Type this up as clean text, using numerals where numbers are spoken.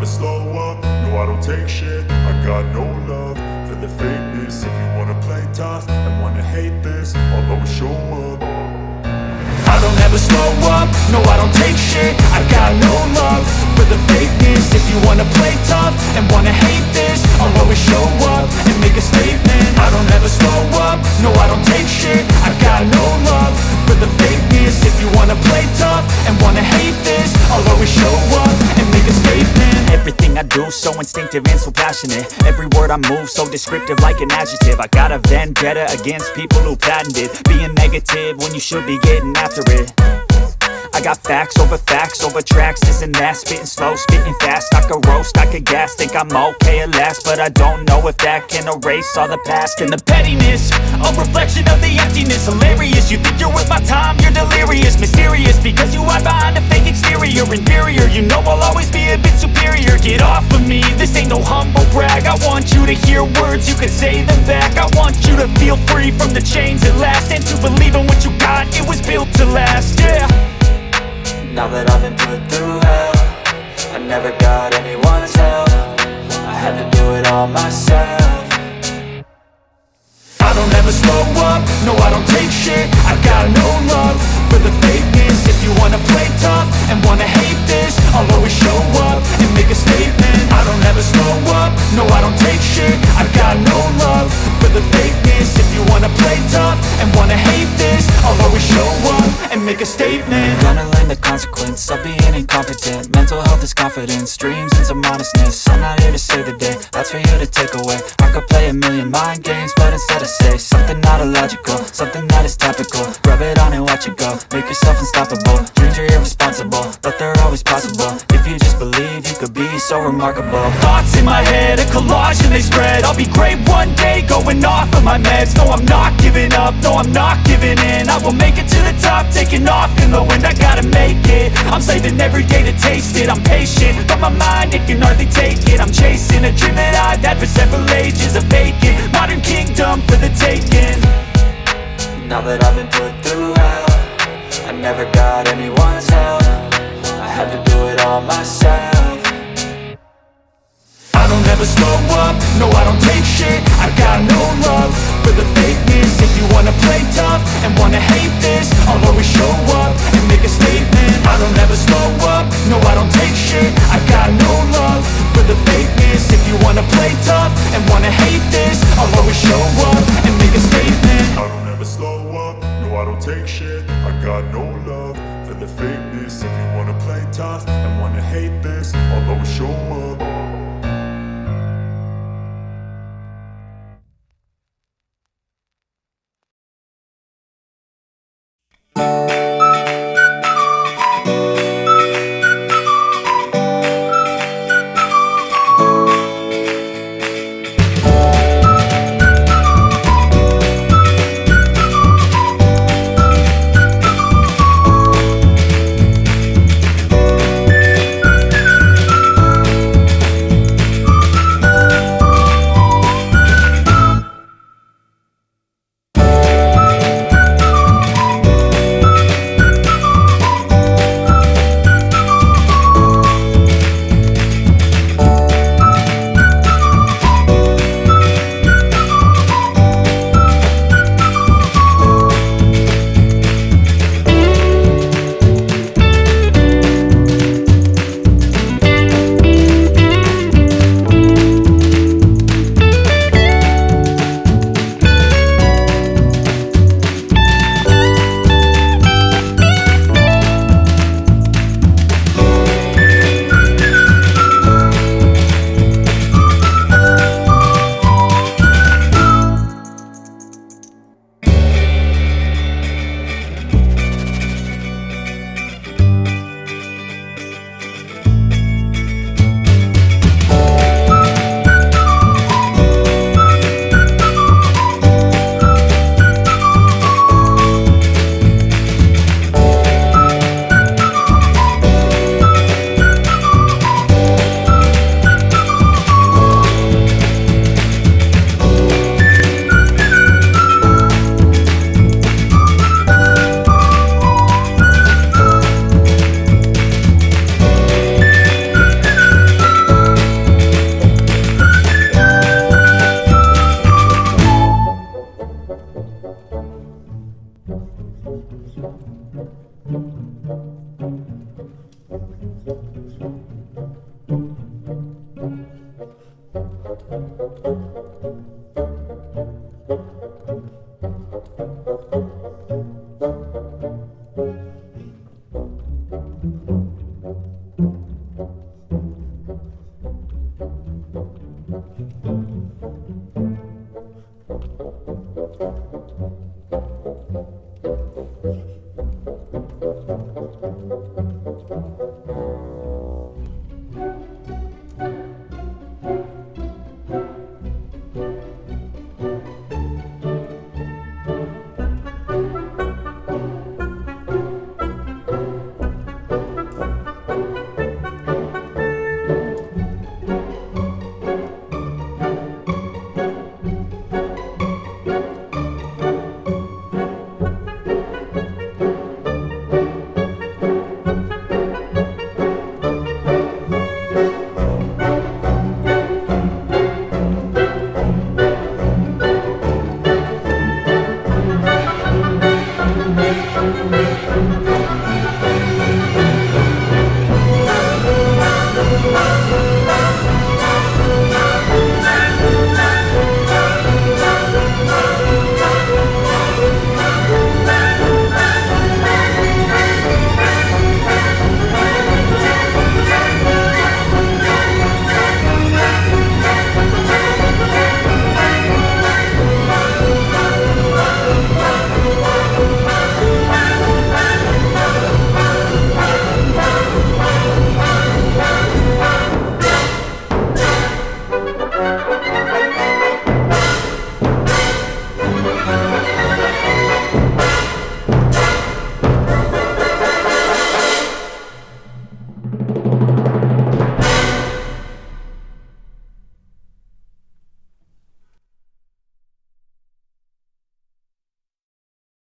slow up, no I don't take shit. I got no love for the fakeness. If you wanna play tough and wanna hate this, I'll always show up. I don't ever slow up, no I don't take shit. I got no love for the fakeness. If you wanna play tough and wanna hate this, I'll always show up and make a statement. I don't ever slow up, no I don't take shit. I got no love for the fakeness. If you wanna play tough and wanna hate this, I'll always show up and make a statement. Everything I do so instinctive and so passionate. Every word I move so descriptive like an adjective. I got a vendetta against people who patented being negative when you should be getting after it. I got facts over tracks, this and that. Spitting slow, spitting fast. I could roast, I could gas. Think I'm okay at last, but I don't know if that can erase all the past. And the pettiness, a reflection of the emptiness. Hilarious, you think you're worth my time, you're delirious. Mysterious, because you hide behind a fake exterior. Inferior, you know I'll always be a bit superior. Get off of me, this ain't no humble brag. I want you to hear words, you can say them back. I want you to feel free from the chains at last, and to believe in what you got, it was built to last, yeah. Now that I've been put through hell, I never got anyone's help. I had to do it all myself. I don't ever slow up, no I don't take shit. I got no love for the fakeness. If you wanna play tough and wanna hate this, I'll always show up and make a statement. I don't ever slow up, no I don't take shit. I got no love for the fakeness. If you wanna play tough and wanna hate this, I'll always show up and make a statement. Gonna learn the consequence of being incompetent. Mental health is confidence, dreams and some honestness. I'm not here to save the day, that's for you to take away. I could play a million mind games, but instead I say something not illogical, something that is topical. Rub it on and watch it go, make yourself unstoppable. Dreams are irresponsible, but they're always possible. If you just believe, you could be so remarkable. Thoughts in my head, a collage and they spread. I'll be great one day, going off of my meds. No, I'm not giving up, no, I'm not giving in. I will make it to the top, taking off in the wind. I gotta make it, I'm saving every day to taste it. I'm patient, but my mind, it can hardly take it. I'm chasing a dream that I've had for several ages. A vacant, modern kingdom for the taking. Now that I've been put through hell, I never got anyone's help. I had to do it all myself. I don't ever slow up, no I don't take shit. I got no love for the fakeness. If you wanna play tough and wanna hate this, I'll always show up and make a statement. I don't ever slow up, no I don't take shit. I got no love for the fakeness. If you wanna play tough and wanna hate